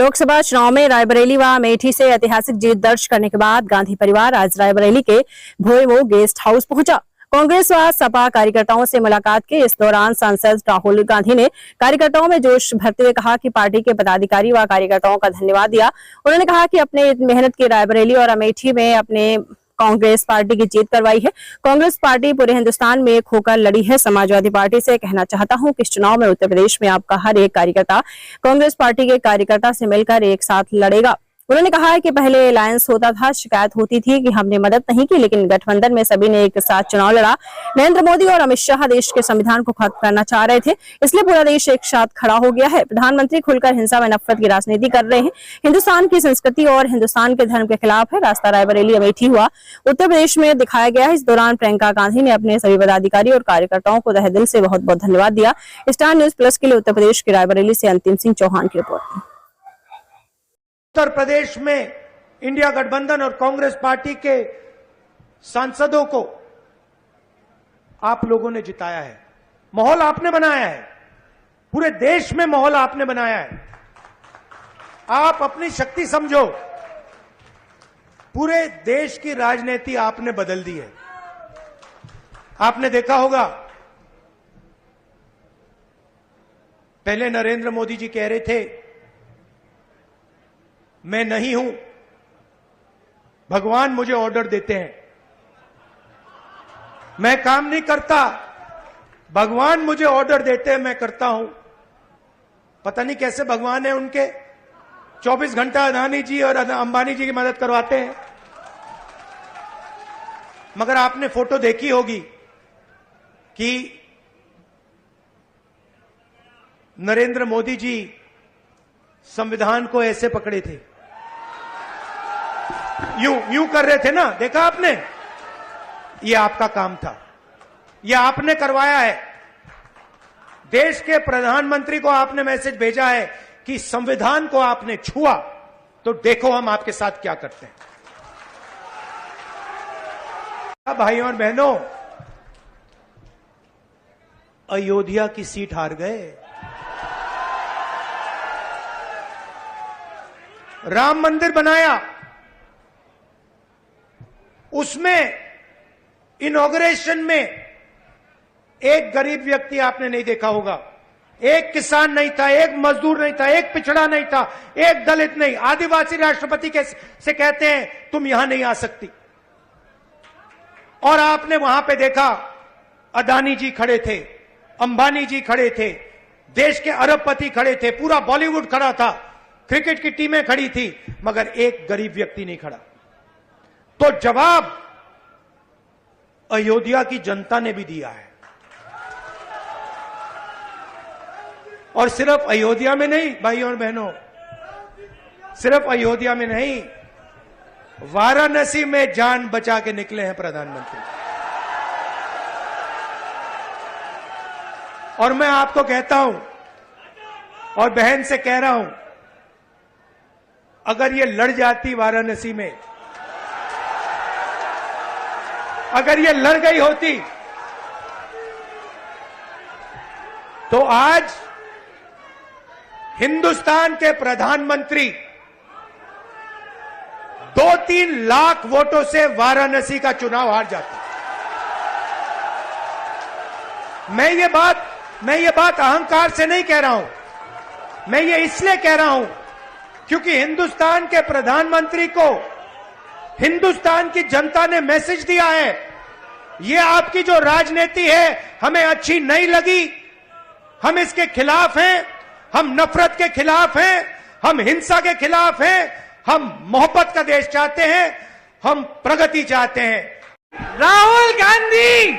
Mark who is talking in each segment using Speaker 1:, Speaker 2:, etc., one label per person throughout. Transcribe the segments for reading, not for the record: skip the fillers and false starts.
Speaker 1: लोकसभा चुनाव में रायबरेली व अमेठी से ऐतिहासिक जीत दर्ज करने के बाद गांधी परिवार आज रायबरेली के भोईमो गेस्ट हाउस पहुंचा। कांग्रेस व सपा कार्यकर्ताओं से मुलाकात के इस दौरान सांसद राहुल गांधी ने कार्यकर्ताओं में जोश भरते हुए कहा कि पार्टी के पदाधिकारी व कार्यकर्ताओं का धन्यवाद दिया। उन्होंने कहा कि अपने मेहनत की रायबरेली और अमेठी में अपने कांग्रेस पार्टी की जीत करवाई है। कांग्रेस पार्टी पूरे हिंदुस्तान में एक होकर लड़ी है। समाजवादी पार्टी से कहना चाहता हूं कि इस चुनाव में उत्तर प्रदेश में आपका हर एक कार्यकर्ता कांग्रेस पार्टी के कार्यकर्ता से मिलकर एक साथ लड़ेगा। उन्होंने कहा है कि पहले अलायंस होता था, शिकायत होती थी कि हमने मदद नहीं की, लेकिन गठबंधन में सभी ने एक साथ चुनाव लड़ा। नरेंद्र मोदी और अमित शाह देश के संविधान को खत्म करना चाह रहे थे, इसलिए पूरा देश एक साथ खड़ा हो गया है। प्रधानमंत्री खुलकर हिंसा व नफरत की राजनीति कर रहे हैं। हिंदुस्तान की संस्कृति और हिंदुस्तान के धर्म के खिलाफ है। रास्ता रायबरेली अमेठी हुआ उत्तर प्रदेश में दिखाया गया है। इस दौरान प्रियंका गांधी ने अपने सभी पदाधिकारी और कार्यकर्ताओं को तहे दिल से बहुत बहुत धन्यवाद दिया। स्टार न्यूज प्लस के लिए उत्तर प्रदेश की रायबरेली से अंतिम सिंह चौहान की रिपोर्ट।
Speaker 2: उत्तर प्रदेश में इंडिया गठबंधन और कांग्रेस पार्टी के सांसदों को आप लोगों ने जिताया है। माहौल आपने बनाया है, पूरे देश में माहौल आपने बनाया है। आप अपनी शक्ति समझो, पूरे देश की राजनीति आपने बदल दी है। आपने देखा होगा, पहले नरेंद्र मोदी जी कह रहे थे मैं नहीं हूं, भगवान मुझे ऑर्डर देते हैं, मैं काम नहीं करता, भगवान मुझे ऑर्डर देते हैं, मैं करता हूं। पता नहीं कैसे भगवान है उनके, 24 घंटा अदानी जी और अंबानी जी की मदद करवाते हैं। मगर आपने फोटो देखी होगी कि नरेंद्र मोदी जी संविधान को ऐसे पकड़े थे, यूं कर रहे थे ना, देखा आपने? ये आपका काम था, ये आपने करवाया है। देश के प्रधानमंत्री को आपने मैसेज भेजा है कि संविधान को आपने छुआ तो देखो हम आपके साथ क्या करते हैं। भाइयों और बहनों, अयोध्या की सीट हार गए, राम मंदिर बनाया, उसमें इनॉग्रेशन में एक गरीब व्यक्ति आपने नहीं देखा होगा, एक किसान नहीं था, एक मजदूर नहीं था, एक पिछड़ा नहीं था, एक दलित नहीं। आदिवासी राष्ट्रपति से कहते हैं तुम यहां नहीं आ सकती। और आपने वहां पे देखा अदानी जी खड़े थे, अंबानी जी खड़े थे, देश के अरबपति खड़े थे, पूरा बॉलीवुड खड़ा था, क्रिकेट की टीमें खड़ी थी, मगर एक गरीब व्यक्ति नहीं खड़ा। तो जवाब अयोध्या की जनता ने भी दिया है। और सिर्फ अयोध्या में नहीं भाइयों और बहनों, सिर्फ अयोध्या में नहीं, वाराणसी में जान बचा के निकले हैं प्रधानमंत्री। और मैं आपको कहता हूं और बहन से कह रहा हूं, अगर ये लड़ जाती वाराणसी में, अगर ये लड़ गई होती तो आज हिंदुस्तान के प्रधानमंत्री 2-3 लाख वोटों से वाराणसी का चुनाव हार जाते। मैं ये बात अहंकार से नहीं कह रहा हूं, मैं ये इसलिए कह रहा हूं क्योंकि हिंदुस्तान के प्रधानमंत्री को हिंदुस्तान की जनता ने मैसेज दिया है, ये आपकी जो राजनीति है हमें अच्छी नहीं लगी, हम इसके खिलाफ हैं, हम नफरत के खिलाफ हैं, हम हिंसा के खिलाफ हैं, हम मोहब्बत का देश चाहते हैं, हम प्रगति चाहते हैं।
Speaker 3: राहुल गांधी,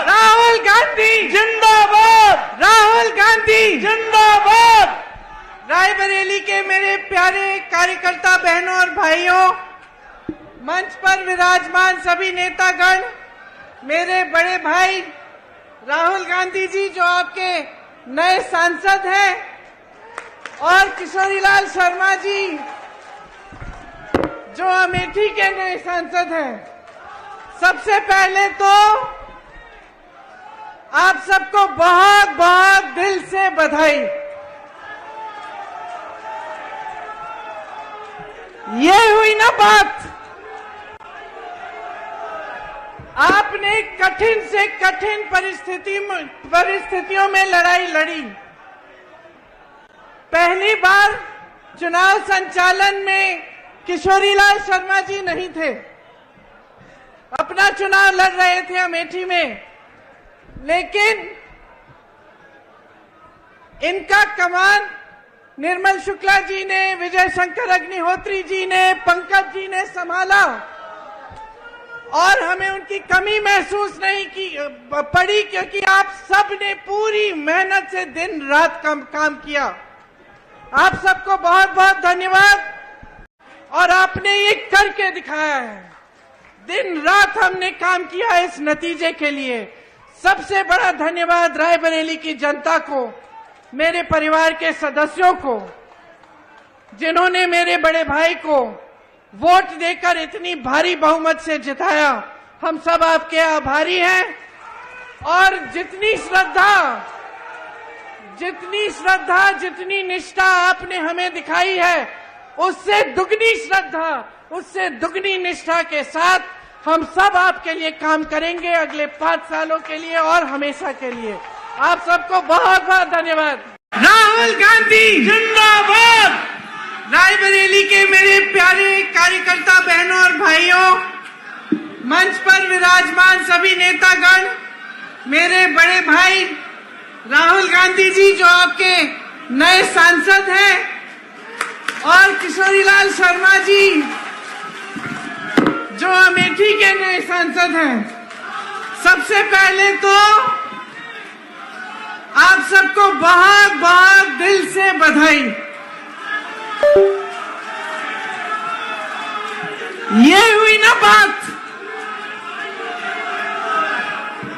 Speaker 3: राहुल गांधी जिंदाबाद, राहुल गांधी जिंदाबाद। रायबरेली के मेरे प्यारे कार्यकर्ता बहनों और भाइयों, मंच पर विराजमान सभी नेतागण, मेरे बड़े भाई राहुल गांधी जी जो आपके नए सांसद हैं, और किशोरीलाल शर्मा जी जो अमेठी के नए सांसद हैं, सबसे पहले तो आप सबको बहुत बहुत दिल से बधाई। ये हुई ना बात। आपने कठिन से कठिन परिस्थितियों में लड़ाई लड़ी। पहली बार चुनाव संचालन में किशोरीलाल शर्मा जी नहीं थे, अपना चुनाव लड़ रहे थे अमेठी में, लेकिन इनका कमान निर्मल शुक्ला जी ने, विजय शंकर अग्निहोत्री जी ने, पंकज जी ने संभाला और हमें उनकी कमी महसूस नहीं पड़ी, क्योंकि आप सब ने पूरी मेहनत से दिन रात काम किया। आप सबको बहुत बहुत धन्यवाद। और आपने ये करके दिखाया है। दिन रात हमने काम किया इस नतीजे के लिए। सबसे बड़ा धन्यवाद रायबरेली की जनता को, मेरे परिवार के सदस्यों को, जिन्होंने मेरे बड़े भाई को वोट देकर इतनी भारी बहुमत से जिताया। हम सब आपके आभारी हैं। और जितनी श्रद्धा, जितनी निष्ठा आपने हमें दिखाई है, उससे दुगनी श्रद्धा, उससे दुगनी निष्ठा के साथ हम सब आपके लिए काम करेंगे अगले 5 सालों के लिए और हमेशा के लिए। आप सबको बहुत बहुत धन्यवाद। राहुल गांधी जिंदाबाद। रायबरेली के मेरे प्यारे कार्यकर्ता बहनों और भाइयों, मंच पर विराजमान सभी नेतागण, मेरे बड़े भाई राहुल गांधी जी जो आपके नए सांसद हैं, और किशोरीलाल शर्मा जी जो अमेठी के नए सांसद हैं, सबसे पहले तो आप सबको बहुत बहुत दिल से बधाई। ये हुई ना बात।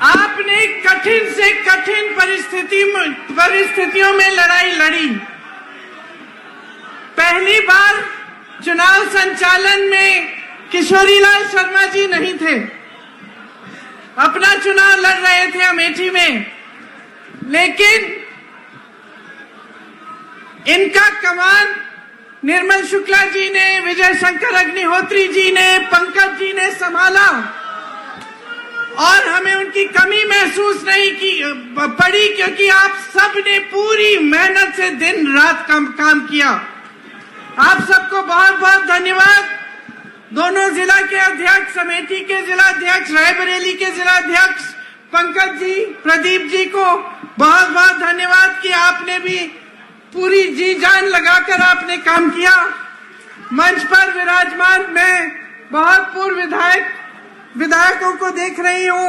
Speaker 3: आपने कठिन से कठिन परिस्थितियों में लड़ाई लड़ी। पहली बार चुनाव संचालन में किशोरीलाल शर्मा जी नहीं थे, अपना चुनाव लड़ रहे थे अमेठी में, लेकिन इनका कमान निर्मल शुक्ला जी ने, विजय शंकर अग्निहोत्री जी ने, पंकज जी ने संभाला और हमें उनकी कमी महसूस नहीं पड़ी, क्योंकि आप सब ने पूरी मेहनत से दिन रात काम किया। आप सबको बहुत बहुत धन्यवाद। दोनों जिला के अध्यक्ष, अमेठी के जिलाध्यक्ष, रायबरेली के जिलाध्यक्ष पंकज जी, प्रदीप जी को बहुत बहुत धन्यवाद कि आपने भी पूरी जी जान लगाकर आपने काम किया। मंच पर विराजमान मैं बहुत पूर्व विधायकों को देख रही हूँ।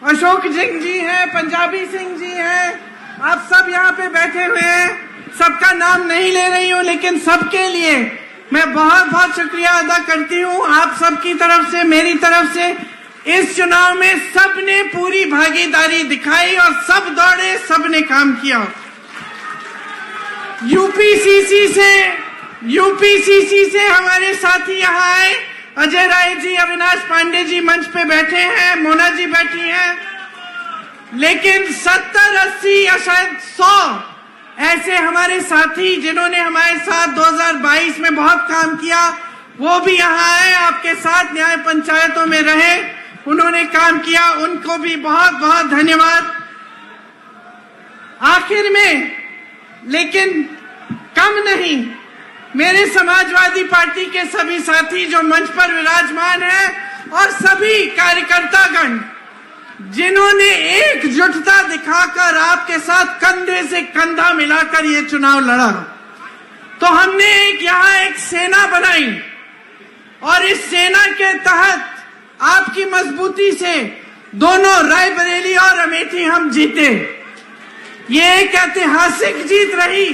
Speaker 3: अशोक सिंह जी हैं, पंजाबी सिंह जी हैं, आप सब यहाँ पे बैठे हुए हैं। सबका नाम नहीं ले रही हूँ, लेकिन सबके लिए मैं बहुत बहुत शुक्रिया अदा करती हूँ। आप सबकी तरफ से, मेरी तरफ से इस चुनाव में सबने पूरी भागीदारी दिखाई और सब दौड़े, सबने काम किया। यूपीसीसी से हमारे साथी यहाँ आए, अजय राय जी, अविनाश पांडे जी मंच पे बैठे हैं, मोना जी बैठी हैं, लेकिन 70, 80 या शायद 100 ऐसे हमारे साथी जिन्होंने हमारे साथ 2022 में बहुत काम किया, वो भी यहाँ आए, आपके साथ न्याय पंचायतों में रहे, उन्होंने काम किया, उनको भी बहुत बहुत धन्यवाद। आखिर में, लेकिन कम नहीं, मेरे समाजवादी पार्टी के सभी साथी जो मंच पर विराजमान हैं और सभी कार्यकर्तागण जिन्होंने एकजुटता दिखाकर आपके साथ कंधे से कंधा मिलाकर ये चुनाव लड़ा, तो हमने यहाँ एक सेना बनाई और इस सेना के तहत आपकी मजबूती से दोनों रायबरेली और अमेठी हम जीते। ये एक ऐतिहासिक जीत रही।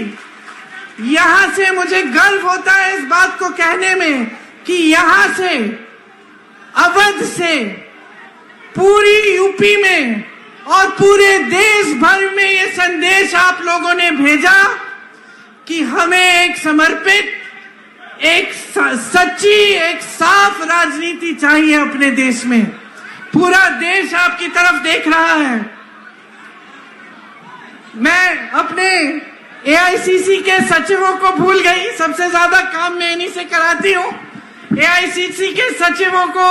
Speaker 3: यहाँ से मुझे गर्व होता है इस बात को कहने में कि यहाँ से, अवध से, पूरी यूपी में और पूरे देश भर में ये संदेश आप लोगों ने भेजा कि हमें एक समर्पित, एक सच्ची, एक साफ राजनीति चाहिए अपने देश में। पूरा देश आपकी तरफ देख रहा है। मैं अपने एआईसीसी के सचिवों को भूल गई। सबसे ज्यादा काम मैं इन्हीं से कराती हूँ। एआईसीसी के सचिवों को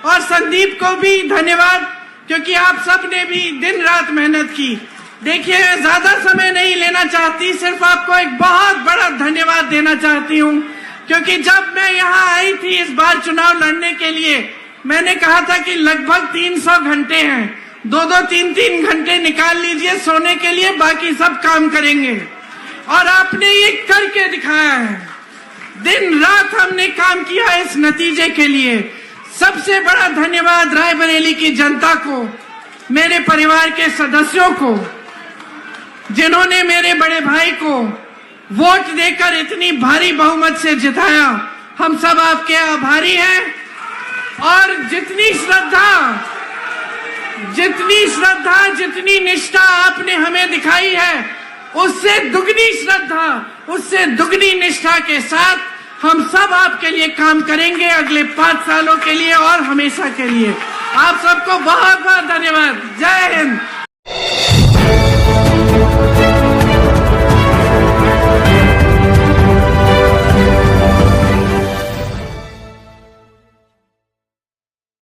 Speaker 3: और संदीप को भी धन्यवाद, क्योंकि आप सब ने भी दिन रात मेहनत की। देखिए, मैं ज्यादा समय नहीं लेना चाहती, सिर्फ आपको एक बहुत बड़ा धन्यवाद देना चाहती हूँ, क्योंकि जब मैं यहाँ आई थी इस बार चुनाव लड़ने के लिए, मैंने कहा था कि लगभग 300 घंटे हैं, 2-2, 3-3 घंटे निकाल लीजिए सोने के लिए, बाकी सब काम करेंगे। और आपने ये करके दिखाया है। दिन रात हमने काम किया इस नतीजे के लिए। सबसे बड़ा धन्यवाद रायबरेली की जनता को, मेरे परिवार के सदस्यों को, जिन्होंने मेरे बड़े भाई को वोट देकर इतनी भारी बहुमत से जिताया। हम सब आपके आभारी हैं। और जितनी श्रद्धा, जितनी निष्ठा आपने हमें दिखाई है, उससे दुगनी श्रद्धा, उससे दुगनी निष्ठा के साथ हम सब आपके लिए काम करेंगे अगले 5 सालों के लिए और हमेशा के लिए। आप सबको बहुत बहुत धन्यवाद। जय हिंद।